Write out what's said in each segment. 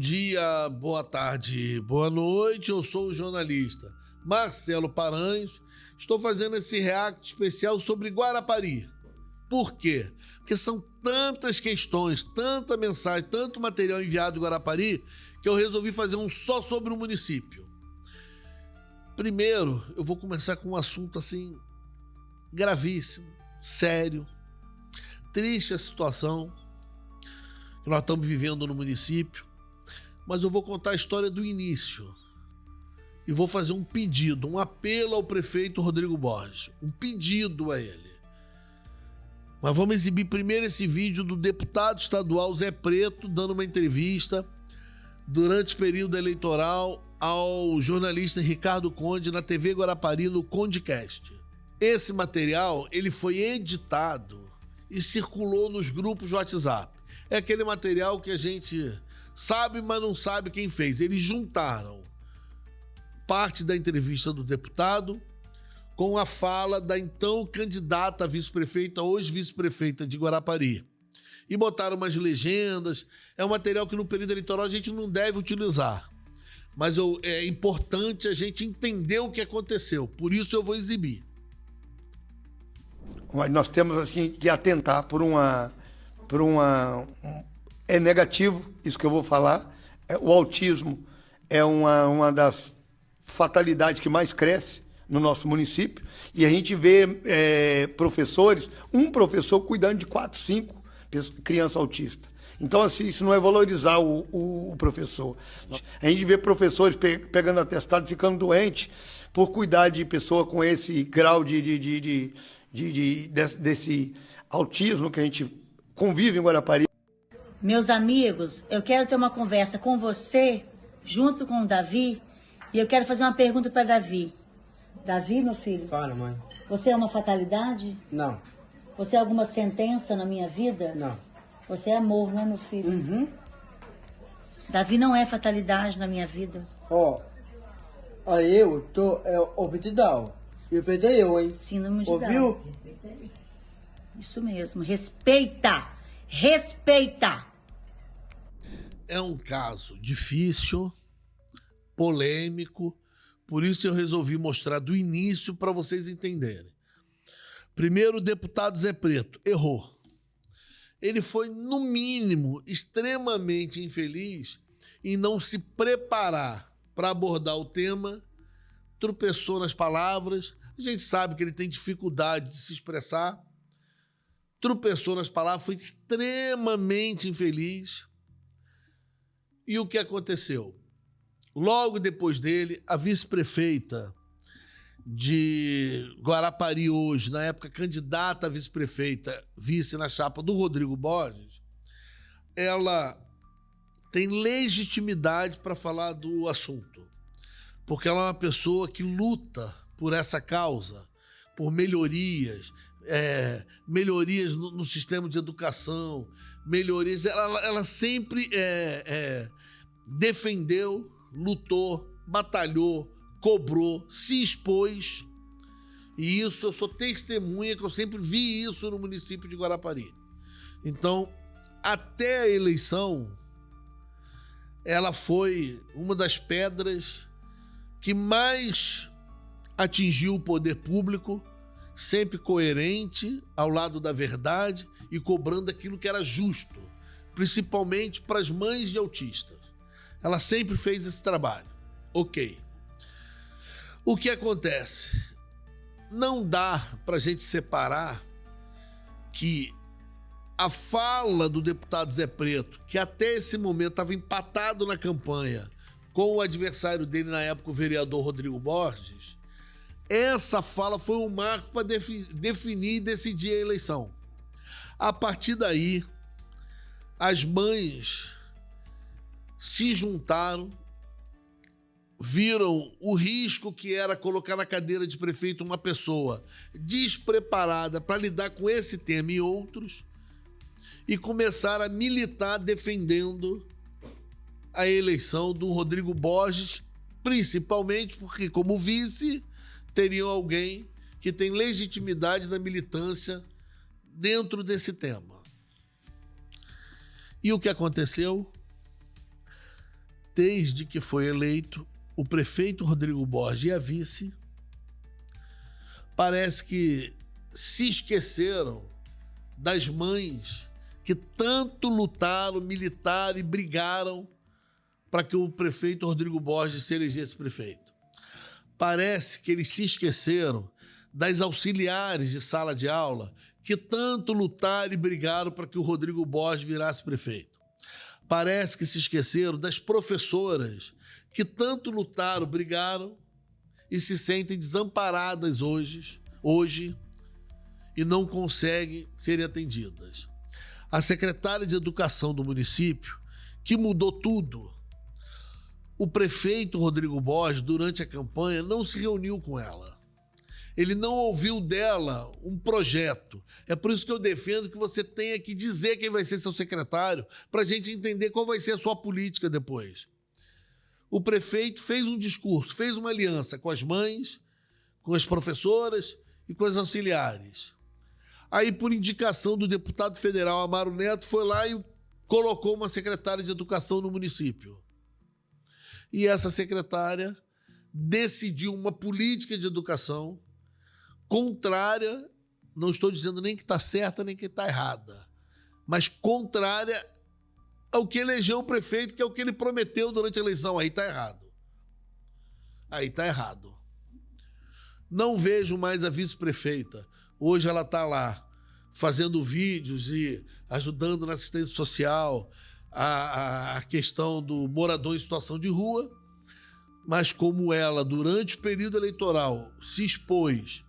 dia, boa tarde, boa noite. Eu sou o jornalista Marcelo Paranhos. Estou fazendo esse react especial sobre Guarapari. Por quê? Porque são tantas questões, tanta mensagem, tanto material enviado de Guarapari que eu resolvi fazer um só sobre o município. Primeiro, eu vou começar com um assunto assim gravíssimo, sério, triste a situação que nós estamos vivendo no município, mas eu vou contar a história do início e vou fazer um pedido, um apelo ao prefeito Rodrigo Borges, um pedido a ele. Mas vamos exibir primeiro esse vídeo do deputado estadual Zé Preto dando uma entrevista durante o período eleitoral ao jornalista Ricardo Conde na TV Guarapari, no Condecast. Esse material ele foi editado e circulou nos grupos de WhatsApp. É aquele material que a gente sabe, mas não sabe quem fez. Eles juntaram parte da entrevista do deputado com a fala da então candidata a vice-prefeita, hoje vice-prefeita de Guarapari. E botaram umas legendas. É um material que no período eleitoral a gente não deve utilizar. Mas é importante a gente entender o que aconteceu. Por isso eu vou exibir. Mas nós temos assim, que atentar é negativo, isso que eu vou falar. O autismo é uma das fatalidades que mais cresce no nosso município. E a gente vê professores, um professor cuidando de 4, 5 crianças autistas. Então, assim, isso não é valorizar o professor. A gente vê professores pegando atestado, ficando doente por cuidar de pessoa com esse grau desse autismo que a gente convive em Guarapari. Meus amigos, eu quero ter uma conversa com você, junto com o Davi, e eu quero fazer uma pergunta para Davi. Davi, meu filho. Fala, mãe. Você é uma fatalidade? Não. Você é alguma sentença na minha vida? Não. Você é amor, não é, meu filho? Uhum. Davi não é fatalidade na minha vida. Ó, aí eu tô obedidão. Respeita eu, hein? Síndrome de Ouviu? Down. Isso mesmo. Respeita! Respeita! É um caso difícil, polêmico, por isso eu resolvi mostrar do início para vocês entenderem. Primeiro, o deputado Zé Preto errou. Ele foi, no mínimo, extremamente infeliz em não se preparar para abordar o tema, tropeçou nas palavras, a gente sabe que ele tem dificuldade de se expressar, tropeçou nas palavras, foi extremamente infeliz. E o que aconteceu? Logo depois dele, a vice-prefeita de Guarapari hoje, na época candidata a vice-prefeita, vice na chapa do Rodrigo Borges, ela tem legitimidade para falar do assunto, porque ela é uma pessoa que luta por essa causa, por melhorias, melhorias no sistema de educação, melhorias. Ela sempre defendeu, lutou, batalhou, cobrou, se expôs, e isso eu sou testemunha que eu sempre vi isso no município de Guarapari. Então, até a eleição, ela foi uma das pedras que mais atingiu o poder público, sempre coerente, ao lado da verdade e cobrando aquilo que era justo, principalmente para as mães de autistas. Ela sempre fez esse trabalho. Ok. O que acontece? Não dá para a gente separar que a fala do deputado Zé Preto, que até esse momento estava empatado na campanha com o adversário dele na época, o vereador Rodrigo Borges, essa fala foi um marco para definir e decidir a eleição. A partir daí, as mães se juntaram, viram o risco que era colocar na cadeira de prefeito uma pessoa despreparada para lidar com esse tema e outros, e começaram a militar defendendo a eleição do Rodrigo Borges, principalmente porque, como vice, teriam alguém que tem legitimidade na militância dentro desse tema. E o que aconteceu? desde que foi eleito, o prefeito Rodrigo Borges e a vice parece que se esqueceram das mães que tanto lutaram, militaram e brigaram para que o prefeito Rodrigo Borges se elegesse prefeito. Parece que eles se esqueceram das auxiliares de sala de aula que tanto lutaram e brigaram para que o Rodrigo Borges virasse prefeito. Parece que se esqueceram das professoras que tanto lutaram, brigaram e se sentem desamparadas hoje e não conseguem serem atendidas. A secretária de Educação do município, que mudou tudo, o prefeito Rodrigo Borges, durante a campanha, não se reuniu com ela. Ele não ouviu dela um projeto. É por isso que eu defendo que você tenha que dizer quem vai ser seu secretário, para a gente entender qual vai ser a sua política depois. O prefeito fez um discurso, fez uma aliança com as mães, com as professoras e com as auxiliares. Aí, por indicação do deputado federal Amaro Neto, foi lá e colocou uma secretária de Educação no município. E essa secretária decidiu uma política de educação contrária, não estou dizendo nem que está certa nem que está errada, mas contrária ao que elegeu o prefeito, que é o que ele prometeu durante a eleição. Aí está errado. Aí está errado. Não vejo mais a vice-prefeita. Hoje ela está lá fazendo vídeos e ajudando na assistência social, a questão do morador em situação de rua, mas como ela, durante o período eleitoral, se expôs,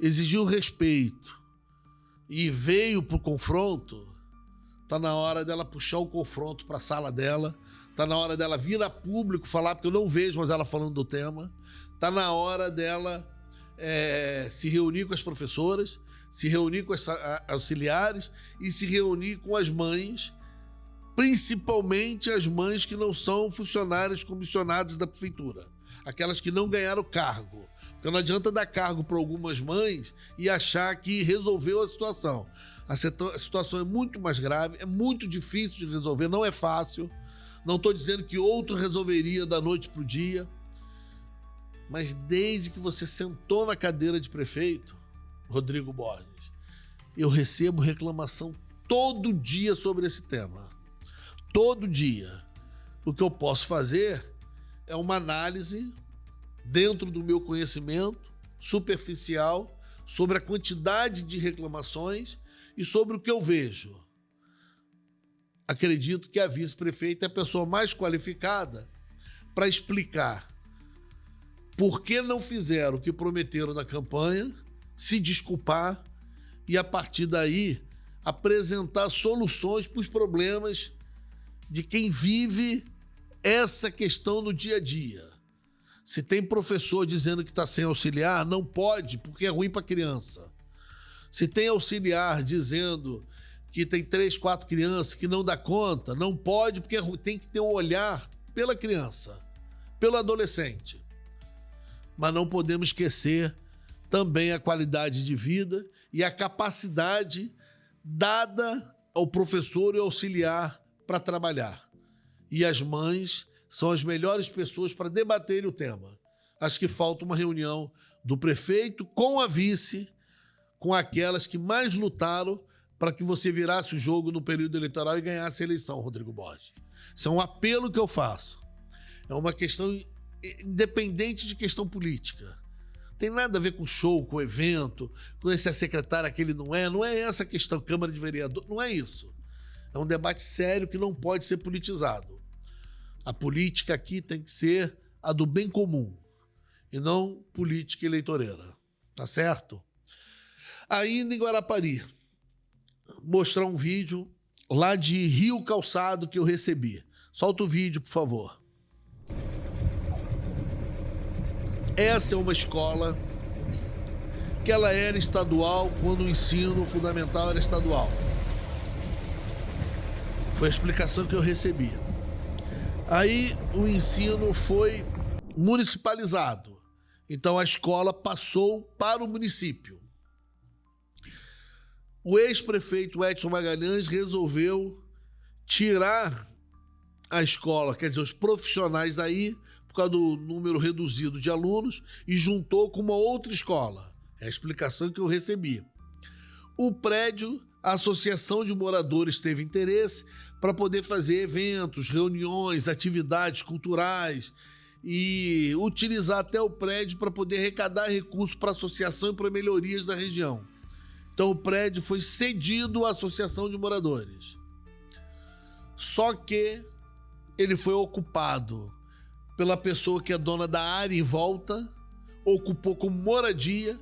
exigiu respeito e veio para o confronto, está na hora dela puxar o confronto para a sala dela, está na hora dela vir a público falar, porque eu não vejo mais ela falando do tema, está na hora dela se reunir com as professoras, se reunir com as auxiliares e se reunir com as mães, principalmente as mães que não são funcionárias comissionadas da prefeitura, aquelas que não ganharam cargo. Porque não adianta dar cargo para algumas mães e achar que resolveu a situação. A situação é muito mais grave, é muito difícil de resolver, não é fácil. Não estou dizendo que outro resolveria da noite para o dia, mas desde que você sentou na cadeira de prefeito, Rodrigo Borges, eu recebo reclamação todo dia sobre esse tema. Todo dia. O que eu posso fazer é uma análise dentro do meu conhecimento superficial sobre a quantidade de reclamações e sobre o que eu vejo. Acredito que a vice-prefeita é a pessoa mais qualificada para explicar por que não fizeram o que prometeram na campanha, se desculpar e, a partir daí, apresentar soluções para os problemas de quem vive essa questão no dia a dia. Se tem professor dizendo que está sem auxiliar, não pode, porque é ruim para a criança. Se tem auxiliar dizendo que tem 3, 4 crianças que não dá conta, não pode, porque tem que ter um olhar pela criança, pelo adolescente. Mas não podemos esquecer também a qualidade de vida e a capacidade dada ao professor e auxiliar para trabalhar. E as mães são as melhores pessoas para debaterem o tema. Acho que falta uma reunião do prefeito com a vice, com aquelas que mais lutaram para que você virasse o jogo no período eleitoral e ganhasse a eleição, Rodrigo Borges. Isso é um apelo que eu faço. É uma questão independente de questão política. Tem nada a ver com show, com evento, com esse secretário, aquele não é essa a questão, Câmara de Vereador, não é isso. É um debate sério que não pode ser politizado. A política aqui tem que ser a do bem comum e não política eleitoreira, tá certo? Ainda em Guarapari, mostrar um vídeo lá de Rio Calçado que eu recebi. Solta o vídeo, por favor. Essa é uma escola que ela era estadual quando o ensino fundamental era estadual. Foi a explicação que eu recebi. Aí o ensino foi municipalizado. Então a escola passou para o município. O ex-prefeito Edson Magalhães resolveu tirar a escola, quer dizer, os profissionais daí, por causa do número reduzido de alunos, e juntou com uma outra escola. É a explicação que eu recebi. O prédio, a associação de moradores teve interesse para poder fazer eventos, reuniões, atividades culturais e utilizar até o prédio para poder arrecadar recursos para a associação e para melhorias da região. Então o prédio foi cedido à associação de moradores. Só que ele foi ocupado pela pessoa que é dona da área em volta, ocupou como moradia,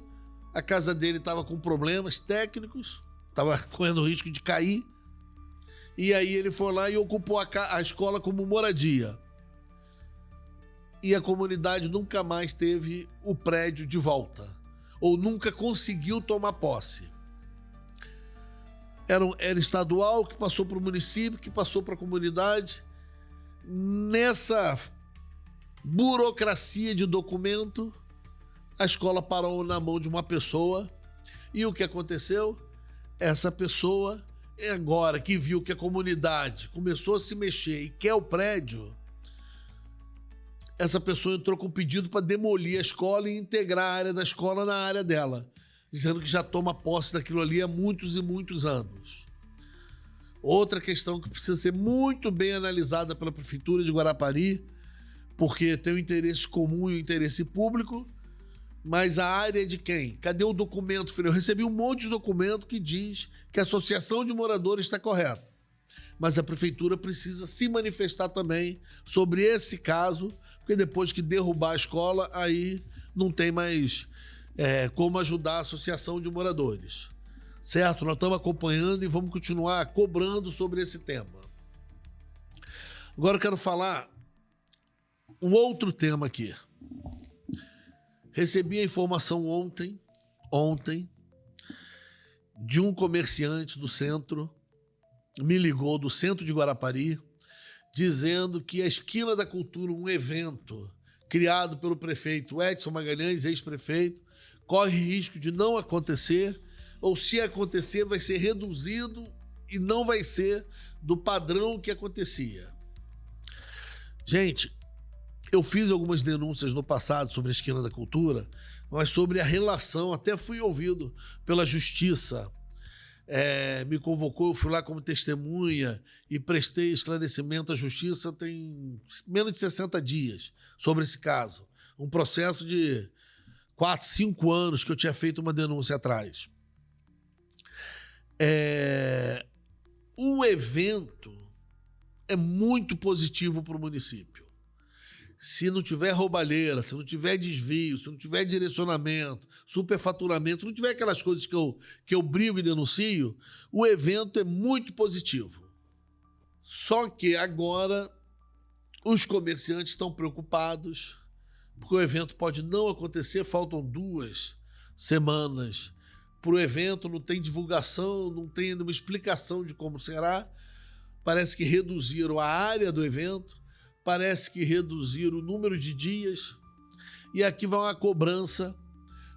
a casa dele estava com problemas técnicos, estava correndo o risco de cair, e aí ele foi lá e ocupou a escola como moradia. E a comunidade nunca mais teve o prédio de volta, ou nunca conseguiu tomar posse. Era estadual, que passou para o município, que passou para a comunidade. Nessa burocracia de documento, a escola parou na mão de uma pessoa. E o que aconteceu? Essa pessoa, agora que viu que a comunidade começou a se mexer e quer o prédio, essa pessoa entrou com pedido para demolir a escola e integrar a área da escola na área dela, dizendo que já toma posse daquilo ali há muitos e muitos anos. Outra questão que precisa ser muito bem analisada pela Prefeitura de Guarapari, porque tem o interesse comum e o interesse público, mas a área é de quem? Cadê o documento, filho? Eu recebi um monte de documento que diz que a associação de moradores está correta. Mas a Prefeitura precisa se manifestar também sobre esse caso, porque depois que derrubar a escola, aí não tem mais como ajudar a associação de moradores. Certo? Nós estamos acompanhando e vamos continuar cobrando sobre esse tema. Agora eu quero falar um outro tema aqui. Recebi a informação ontem, de um comerciante do centro, me ligou do centro de Guarapari, dizendo que a Esquina da Cultura, um evento criado pelo prefeito Edson Magalhães, ex-prefeito, corre risco de não acontecer, ou se acontecer vai ser reduzido e não vai ser do padrão que acontecia. Gente, eu fiz algumas denúncias no passado sobre a Esquina da Cultura, mas sobre a relação, até fui ouvido pela Justiça, me convocou, eu fui lá como testemunha e prestei esclarecimento à Justiça tem menos de 60 dias sobre esse caso. Um processo de 4, 5 anos que eu tinha feito uma denúncia atrás. O evento é muito positivo para o município. Se não tiver roubalheira, se não tiver desvio, se não tiver direcionamento, superfaturamento, se não tiver aquelas coisas que eu brigo e denuncio, o evento é muito positivo. Só que agora os comerciantes estão preocupados, porque o evento pode não acontecer, faltam 2 semanas para o evento, não tem divulgação, não tem ainda uma explicação de como será. Parece que reduziram a área do evento, parece que reduziram o número de dias. E aqui vai uma cobrança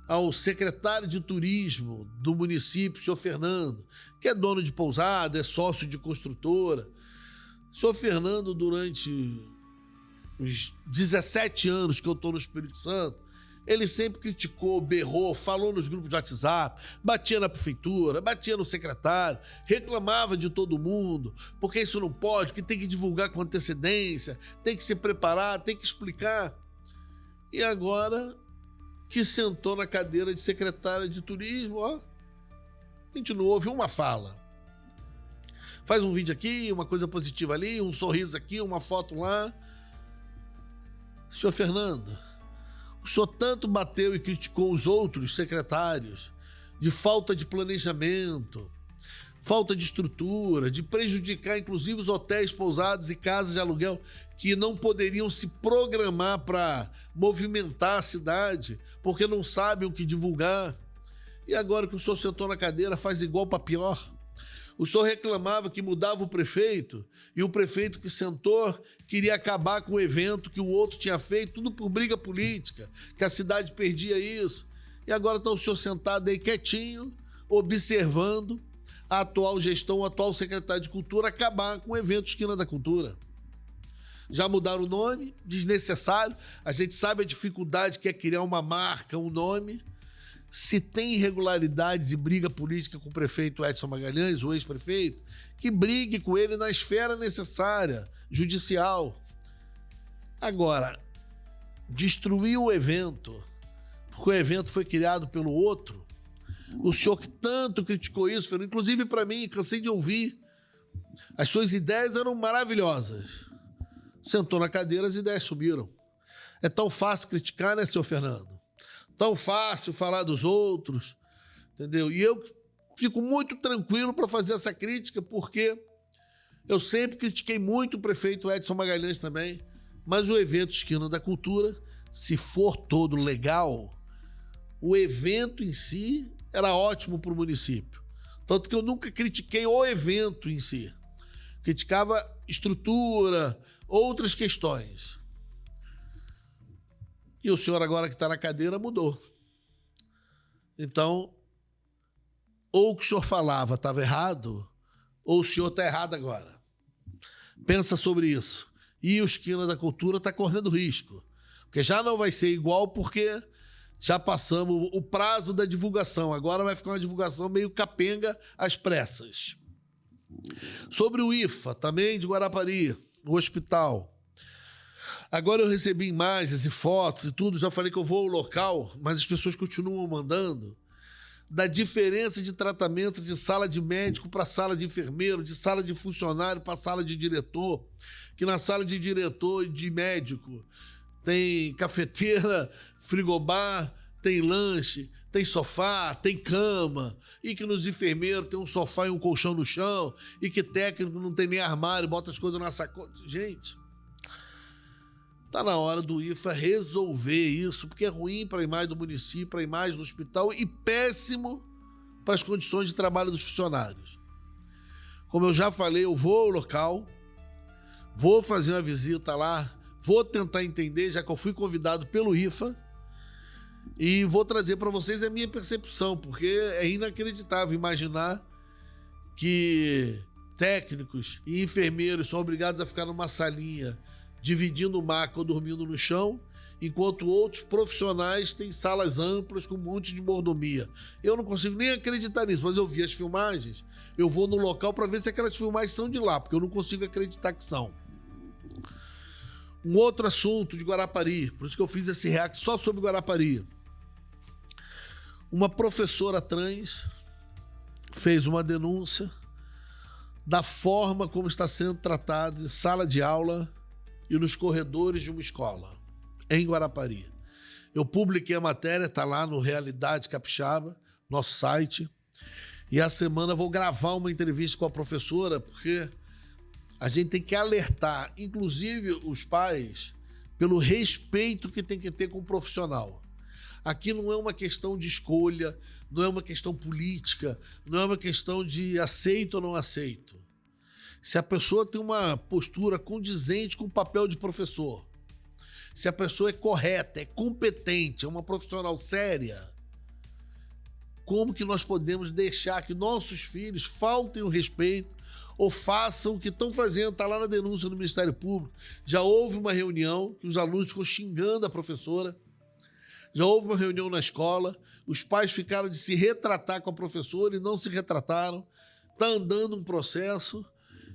ao secretário de turismo do município, senhor Fernando, que é dono de pousada, é sócio de construtora. Senhor Fernando, durante os 17 anos que eu estou no Espírito Santo, ele sempre criticou, berrou, falou nos grupos de WhatsApp, batia na prefeitura, batia no secretário, reclamava de todo mundo, porque isso não pode, que tem que divulgar com antecedência, tem que se preparar, tem que explicar. E agora que sentou na cadeira de secretária de turismo, ó, a gente não ouve uma fala. Faz um vídeo aqui, uma coisa positiva ali, um sorriso aqui, uma foto lá. Senhor Fernando, o senhor tanto bateu e criticou os outros secretários de falta de planejamento, falta de estrutura, de prejudicar inclusive os hotéis, pousadas e casas de aluguel que não poderiam se programar para movimentar a cidade porque não sabem o que divulgar. E agora que o senhor sentou na cadeira faz igual para pior. O senhor reclamava que mudava o prefeito e o prefeito que sentou queria acabar com o evento que o outro tinha feito, tudo por briga política, que a cidade perdia isso. E agora está o senhor sentado aí quietinho, observando a atual gestão, o atual secretário de Cultura acabar com o evento Esquina da Cultura. Já mudaram o nome, desnecessário. A gente sabe a dificuldade que é criar uma marca, um nome. Se tem irregularidades e briga política com o prefeito Edson Magalhães, o ex-prefeito, que brigue com ele na esfera necessária, judicial. Agora, destruir o evento, porque o evento foi criado pelo outro, o senhor que tanto criticou isso, inclusive para mim, cansei de ouvir, as suas ideias eram maravilhosas. Sentou na cadeira, as ideias subiram. É tão fácil criticar, né, senhor Fernando? Tão fácil falar dos outros, entendeu? E eu fico muito tranquilo para fazer essa crítica, porque eu sempre critiquei muito o prefeito Edson Magalhães também, mas o evento Esquina da Cultura, se for todo legal, o evento em si era ótimo para o município. Tanto que eu nunca critiquei o evento em si. Criticava estrutura, outras questões. E o senhor agora que está na cadeira mudou. Então, ou o que o senhor falava estava errado, ou o senhor está errado agora. Pensa sobre isso. E o Esquina da Cultura está correndo risco. Porque já não vai ser igual, porque já passamos o prazo da divulgação. Agora vai ficar uma divulgação meio capenga às pressas. Sobre o IFA, também de Guarapari, o hospital. Agora eu recebi imagens e fotos e tudo, já falei que eu vou ao local, mas as pessoas continuam mandando, da diferença de tratamento de sala de médico para sala de enfermeiro, de sala de funcionário para sala de diretor, que na sala de diretor e de médico tem cafeteira, frigobar, tem lanche, tem sofá, tem cama, e que nos enfermeiros tem um sofá e um colchão no chão, e que técnico não tem nem armário, bota as coisas na sacola. Gente, tá na hora do IFA resolver isso, porque é ruim para a imagem do município, para a imagem do hospital e péssimo para as condições de trabalho dos funcionários. Como eu já falei, eu vou ao local, vou fazer uma visita lá, vou tentar entender, já que eu fui convidado pelo IFA, e vou trazer para vocês a minha percepção, porque é inacreditável imaginar que técnicos e enfermeiros são obrigados a ficar numa salinha dividindo maca ou dormindo no chão, enquanto outros profissionais têm salas amplas com um monte de mordomia. Eu não consigo nem acreditar nisso, mas eu vi as filmagens, eu vou no local para ver se aquelas filmagens são de lá, porque eu não consigo acreditar que são. Um outro assunto de Guarapari, por isso que eu fiz esse react só sobre Guarapari. Uma professora trans fez uma denúncia da forma como está sendo tratado em sala de aula e nos corredores de uma escola, em Guarapari. Eu publiquei a matéria, está lá no Realidade Capixaba, nosso site, e a semana vou gravar uma entrevista com a professora, porque a gente tem que alertar, inclusive os pais, pelo respeito que tem que ter com o profissional. Aqui não é uma questão de escolha, não é uma questão política, não é uma questão de aceito ou não aceito. Se a pessoa tem uma postura condizente com o papel de professor, se a pessoa é correta, é competente, é uma profissional séria, como que nós podemos deixar que nossos filhos faltem o respeito ou façam o que estão fazendo? Está lá na denúncia do Ministério Público. Já houve uma reunião que os alunos ficou xingando a professora, já houve uma reunião na escola, os pais ficaram de se retratar com a professora e não se retrataram. Está andando um processo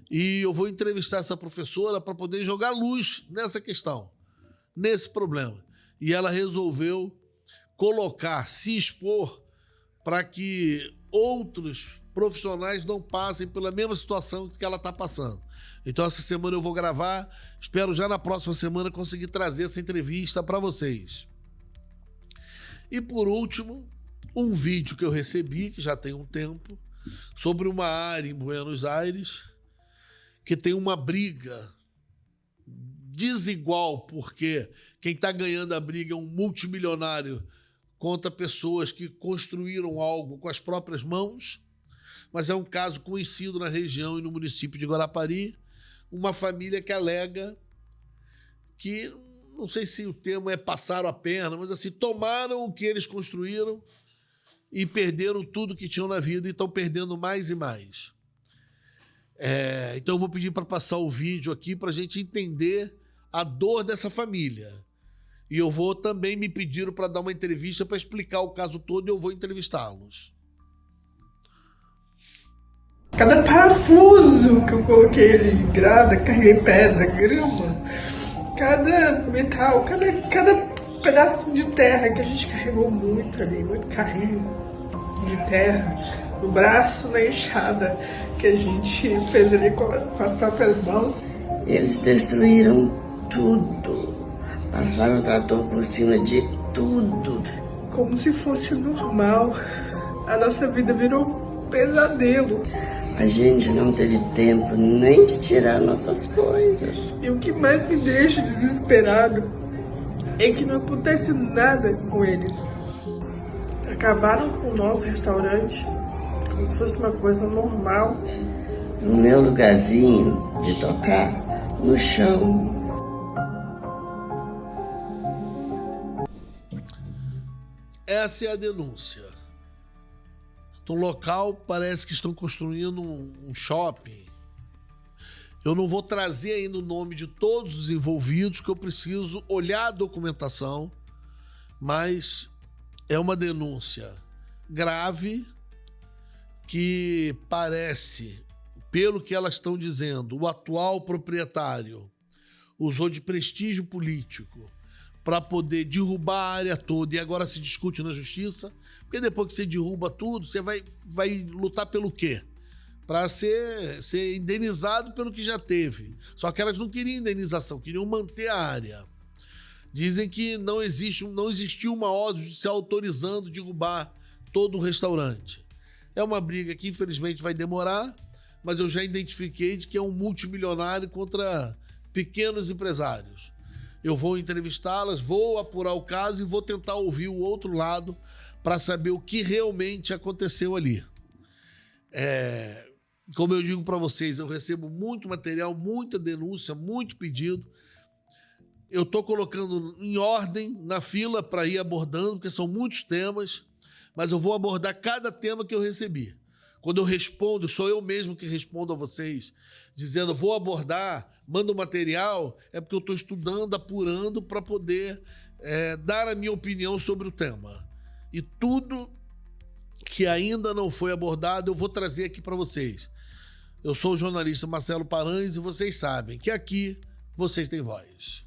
e eu vou entrevistar essa professora para poder jogar luz nessa questão, nesse problema. E ela resolveu colocar, se expor para que outros profissionais não passem pela mesma situação que ela está passando. Então essa semana eu vou gravar, espero já na próxima semana conseguir trazer essa entrevista para vocês. E por último, um vídeo que eu recebi, que já tem um tempo, sobre uma área em Buenos Aires que tem uma briga desigual, porque quem está ganhando a briga é um multimilionário contra pessoas que construíram algo com as próprias mãos, mas é um caso conhecido na região e no município de Guarapari, uma família que alega que, não sei se o termo é passaram a perna, mas assim, tomaram o que eles construíram e perderam tudo que tinham na vida e estão perdendo mais e mais. Então eu vou pedir para passar o vídeo aqui para a gente entender a dor dessa família. E eu vou também me pedir para dar uma entrevista para explicar o caso todo e eu vou entrevistá-los. Cada parafuso que eu coloquei ali, grada, carreguei pedra, grama, cada metal, cada pedaço de terra que a gente carregou muito ali, muito carrinho de terra, no braço, na enxada que a gente fez ali com as próprias mãos. Eles destruíram tudo, passaram o trator por cima de tudo. Como se fosse normal, a nossa vida virou um pesadelo. A gente não teve tempo nem de tirar nossas coisas. E o que mais me deixa desesperado é que não acontece nada com eles. Acabaram com o nosso restaurante como se fosse uma coisa normal. No meu lugarzinho de tocar, no chão. Essa é a denúncia. No local parece que estão construindo um shopping. Eu não vou trazer ainda o nome de todos os envolvidos, que eu preciso olhar a documentação, mas é uma denúncia grave que parece, pelo que elas estão dizendo, o atual proprietário usou de prestígio político para poder derrubar a área toda e agora se discute na justiça, porque depois que você derruba tudo, você vai lutar pelo quê? Para ser indenizado pelo que já teve. Só que elas não queriam indenização, queriam manter a área. Dizem que não existiu uma ordem judicial autorizando derrubar todo o restaurante. É uma briga que infelizmente vai demorar, mas eu já identifiquei de que é um multimilionário contra pequenos empresários. Eu vou entrevistá-las, vou apurar o caso e vou tentar ouvir o outro lado para saber o que realmente aconteceu ali. Como eu digo para vocês, eu recebo muito material, muita denúncia, muito pedido. Eu estou colocando em ordem na fila para ir abordando, porque são muitos temas, mas eu vou abordar cada tema que eu recebi. Quando eu respondo, sou eu mesmo que respondo a vocês, dizendo vou abordar, manda o material, é porque eu estou estudando, apurando para poder dar a minha opinião sobre o tema. E tudo que ainda não foi abordado, eu vou trazer aqui para vocês. Eu sou o jornalista Marcelo Paranhos e vocês sabem que aqui vocês têm voz.